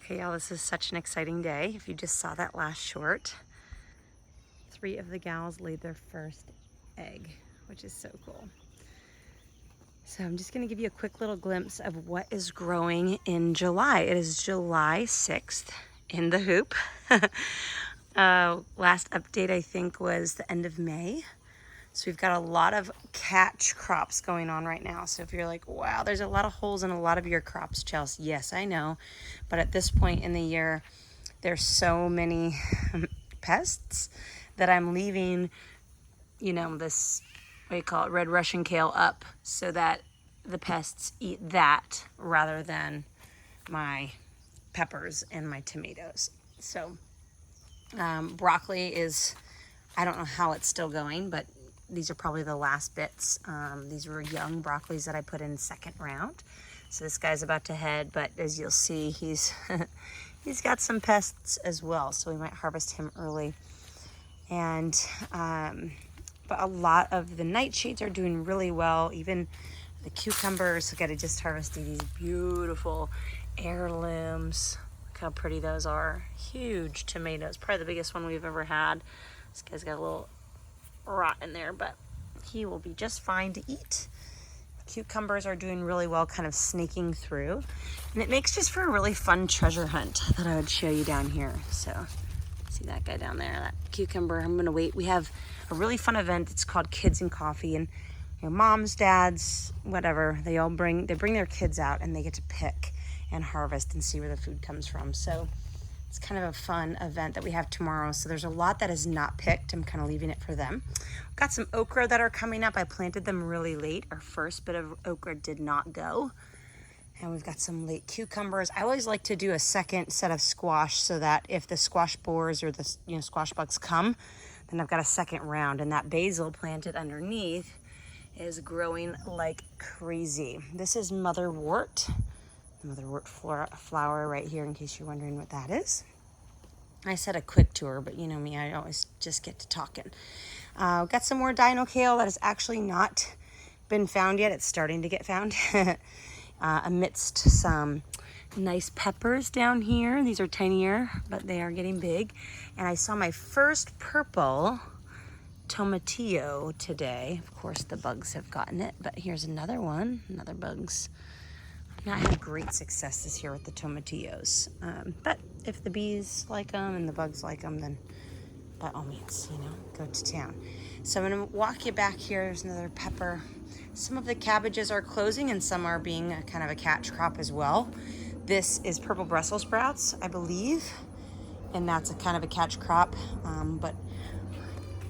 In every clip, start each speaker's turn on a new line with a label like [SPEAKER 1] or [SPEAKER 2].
[SPEAKER 1] Okay, y'all, this is such an exciting day. If you just saw that last short, 3 of the gals laid their first egg, which is so cool. So I'm just gonna give you a quick little glimpse of what is growing in July. It is July 6th in the hoop. Last update, I think, was the end of May. So we've got a lot of catch crops going on right now. So if you're like, wow, there's a lot of holes in a lot of your crops, Chelsea. Yes, I know. But at this point in the year, there's so many pests that I'm leaving, this, what do you call it, red Russian kale up so that the pests eat that rather than my peppers and my tomatoes. So broccoli is, I don't know how it's still going, but these are probably the last bits. These were young broccolis that I put in second round. So this guy's about to head, but as you'll see, he's he's got some pests as well. So we might harvest him early. And but a lot of the nightshades are doing really well. Even the cucumbers. Look at it, just harvested these beautiful heirlooms. Look how pretty those are. Huge tomatoes, probably the biggest one we've ever had. This guy's got a little rot in there, but he will be just fine to eat. Cucumbers are doing really well, kind of snaking through, and it makes just for a really fun treasure hunt that I would show you down here. So see that guy down there, that cucumber. I'm gonna wait. We have a really fun event. It's called Kids and Coffee, and moms, dads, whatever, they bring their kids out and they get to pick and harvest and see where the food comes from. So it's kind of a fun event that we have tomorrow. So there's a lot that is not picked. I'm kind of leaving it for them. We've got some okra that are coming up. I planted them really late. Our first bit of okra did not go. And we've got some late cucumbers. I always like to do a second set of squash so that if the squash borers or the squash bugs come, then I've got a second round. And that basil planted underneath is growing like crazy. This is motherwort. Motherwort flower right here, in case you're wondering what that is. I said a quick tour, but you know me, I always just get to talking. Got some more dino kale that has actually not been found yet. It's starting to get found amidst some nice peppers down here. These are tinier, but they are getting big. And I saw my first purple tomatillo today. Of course, the bugs have gotten it, but here's another one. Another bugs. Not had great success this year with the tomatillos, but if the bees like them and the bugs like them, then by all means, go to town. So I'm gonna walk you back here. There's another pepper. Some of the cabbages are closing and some are being a kind of a catch crop as well. This is purple Brussels sprouts, I believe, and that's a kind of a catch crop, but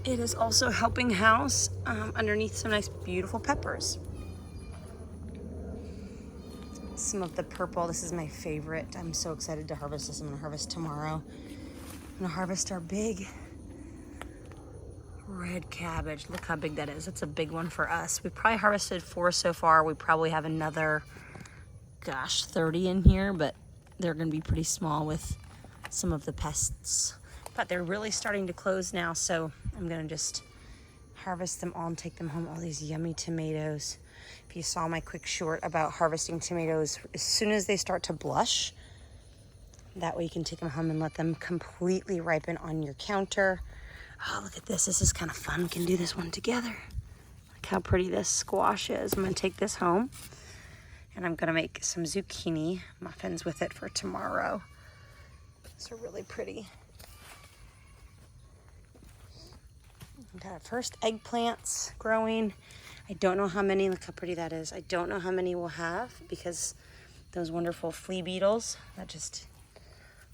[SPEAKER 1] it is also helping house underneath some nice beautiful peppers. Some of the purple, this is my favorite. I'm so excited to harvest this. I'm gonna harvest tomorrow. I'm gonna harvest our big red cabbage. Look how big that is. That's a big one for us. We probably harvested 4 so far. We probably have another, 30 in here, but they're gonna be pretty small with some of the pests. But they're really starting to close now, so I'm gonna just harvest them all and take them home. All these yummy tomatoes. If you saw my quick short about harvesting tomatoes, as soon as they start to blush, that way you can take them home and let them completely ripen on your counter. Oh, look at this. This is kind of fun. We can do this one together. Look how pretty this squash is. I'm going to take this home, and I'm going to make some zucchini muffins with it for tomorrow. These are really pretty. We've got our first eggplants growing. I don't know how many, look how pretty that is. I don't know how many we'll have because those wonderful flea beetles that just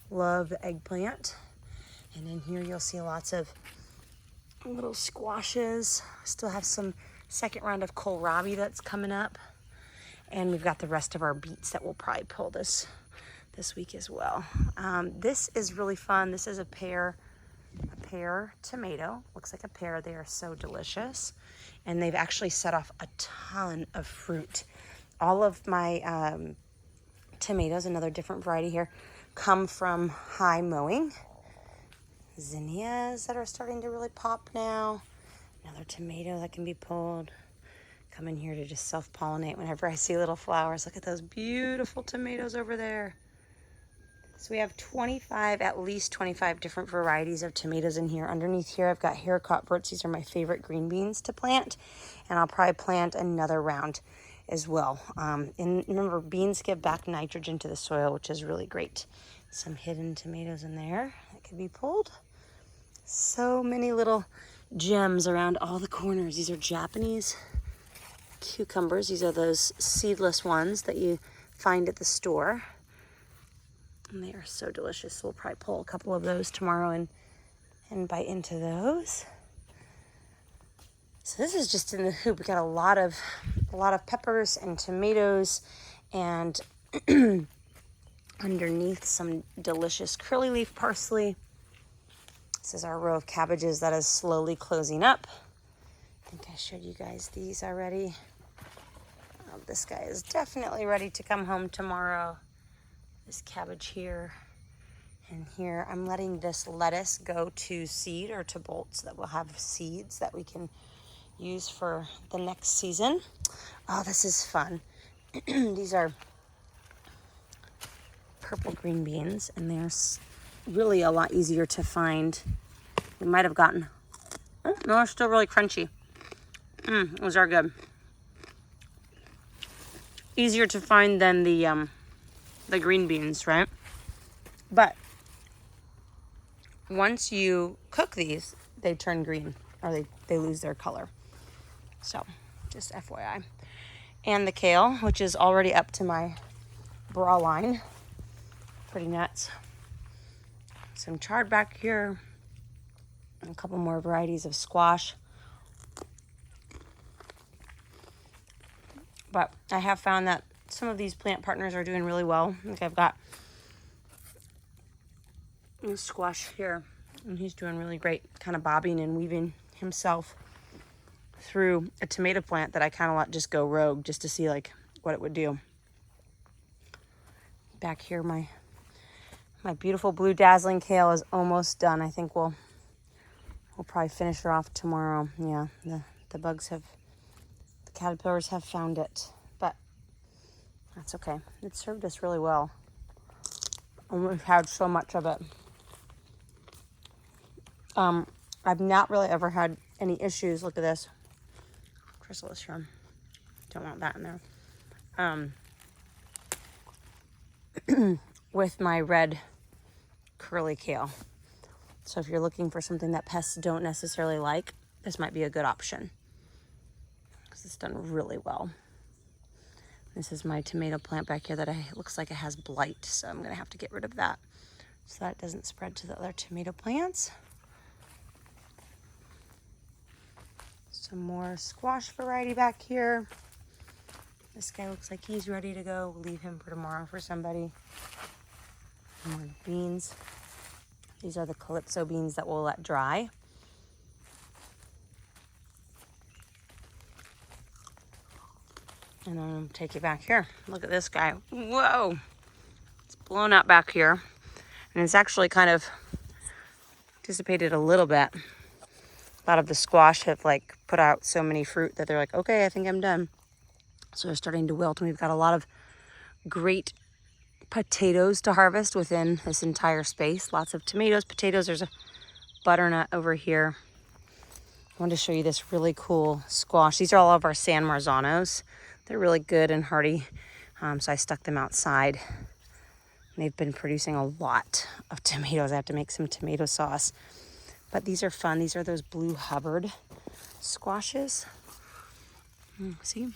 [SPEAKER 1] love the eggplant. And in here you'll see lots of little squashes. Still have some second round of kohlrabi that's coming up. And we've got the rest of our beets that we'll probably pull this week as well. This is really fun. This is a pear tomato. Looks like a pear. They are so delicious. And they've actually set off a ton of fruit. All of my tomatoes, another different variety here, come from high mowing. Zinnias that are starting to really pop now. Another tomato that can be pulled. Come in here to just self-pollinate whenever I see little flowers. Look at those beautiful tomatoes over there. So we have at least 25 different varieties of tomatoes in here. Underneath here, I've got haricot verts. These are my favorite green beans to plant. And I'll probably plant another round as well. And remember, beans give back nitrogen to the soil, which is really great. Some hidden tomatoes in there that could be pulled. So many little gems around all the corners. These are Japanese cucumbers. These are those seedless ones that you find at the store. And they are so delicious. We'll probably pull a couple of those tomorrow and bite into those. So this is just in the hoop. We got a lot of peppers and tomatoes, and underneath some delicious curly leaf parsley. This is our row of cabbages that is slowly closing up. I think I showed you guys these already. This guy is definitely ready to come home tomorrow. This cabbage here and here. I'm letting this lettuce go to seed or to bolts that will have seeds that we can use for the next season. Oh, this is fun. These are purple green beans, and they're really a lot easier to find. We might have gotten, oh, no, they're still really crunchy. Those are good. Easier to find than the green beans, right? But once you cook these, they turn green, or they lose their color. So, just FYI. And the kale, which is already up to my bra line. Pretty nuts. Some chard back here. And a couple more varieties of squash. But I have found that some of these plant partners are doing really well. Like I've got squash here, and he's doing really great, kind of bobbing and weaving himself through a tomato plant that I kind of let just go rogue just to see like what it would do. Back here, my beautiful blue dazzling kale is almost done. I think we'll probably finish her off tomorrow. Yeah, the caterpillars have found it, but that's okay. It served us really well. And we've had so much of it. I've not really ever had any issues. Look at this. Chrysalis shrimp. Don't want that in there. With my red curly kale. So if you're looking for something that pests don't necessarily like, this might be a good option. Because it's done really well. This is my tomato plant back here that looks like it has blight. So I'm going to have to get rid of that so that it doesn't spread to the other tomato plants. Some more squash variety back here. This guy looks like he's ready to go. We'll leave him for tomorrow for somebody. More beans. These are the Calypso beans that we'll let dry. And then I'll take you back here. Look at this guy. Whoa! It's blown up back here. And it's actually kind of dissipated a little bit. A lot of the squash have like put out so many fruit that they're like, okay, I think I'm done. So they're starting to wilt, and we've got a lot of great potatoes to harvest within this entire space. Lots of tomatoes, potatoes. There's a butternut over here. I wanted to show you this really cool squash. These are all of our San Marzanos. They're really good and hardy, so I stuck them outside. And they've been producing a lot of tomatoes. I have to make some tomato sauce. But these are fun. These are those blue Hubbard squashes. See?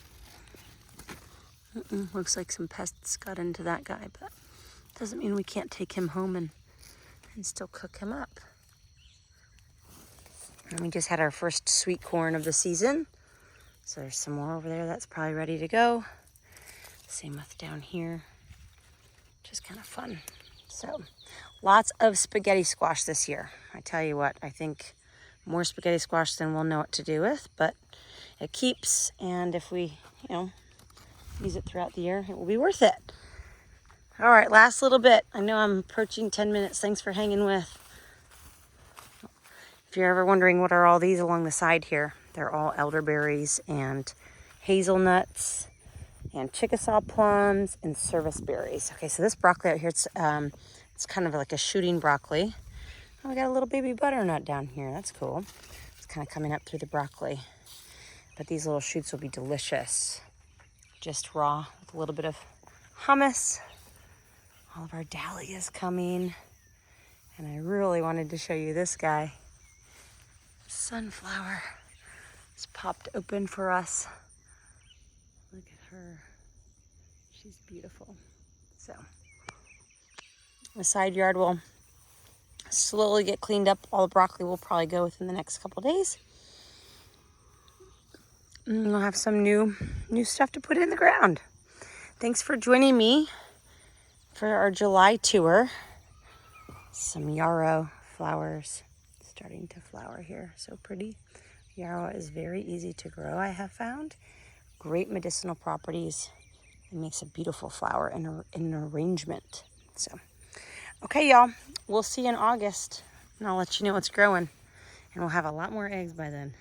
[SPEAKER 1] Looks like some pests got into that guy, but doesn't mean we can't take him home and still cook him up. And we just had our first sweet corn of the season. So there's some more over there that's probably ready to go. Same with down here. Just kind of fun. So lots of spaghetti squash this year. I tell you what, I think more spaghetti squash than we'll know what to do with, but it keeps, and if we, use it throughout the year, it will be worth it. All right, last little bit. I know I'm approaching 10 minutes. Thanks for hanging with. If you're ever wondering what are all these along the side here, they're all elderberries and hazelnuts and Chickasaw plums and service berries. Okay, so this broccoli out here, it's It's kind of like a shooting broccoli. Oh, we got a little baby butternut down here. That's cool. It's kind of coming up through the broccoli. But these little shoots will be delicious. Just raw with a little bit of hummus. All of our dahlias coming. And I really wanted to show you this guy. Sunflower. It's popped open for us. Look at her. She's beautiful. So, the side yard will slowly get cleaned up. All the broccoli will probably go within the next couple days. And we'll have some new stuff to put in the ground. Thanks for joining me for our July tour. Some yarrow flowers starting to flower here. So pretty. Yarrow is very easy to grow, I have found. Great medicinal properties. It makes a beautiful flower in an arrangement. So, okay, y'all. We'll see you in August, and I'll let you know what's growing. And we'll have a lot more eggs by then.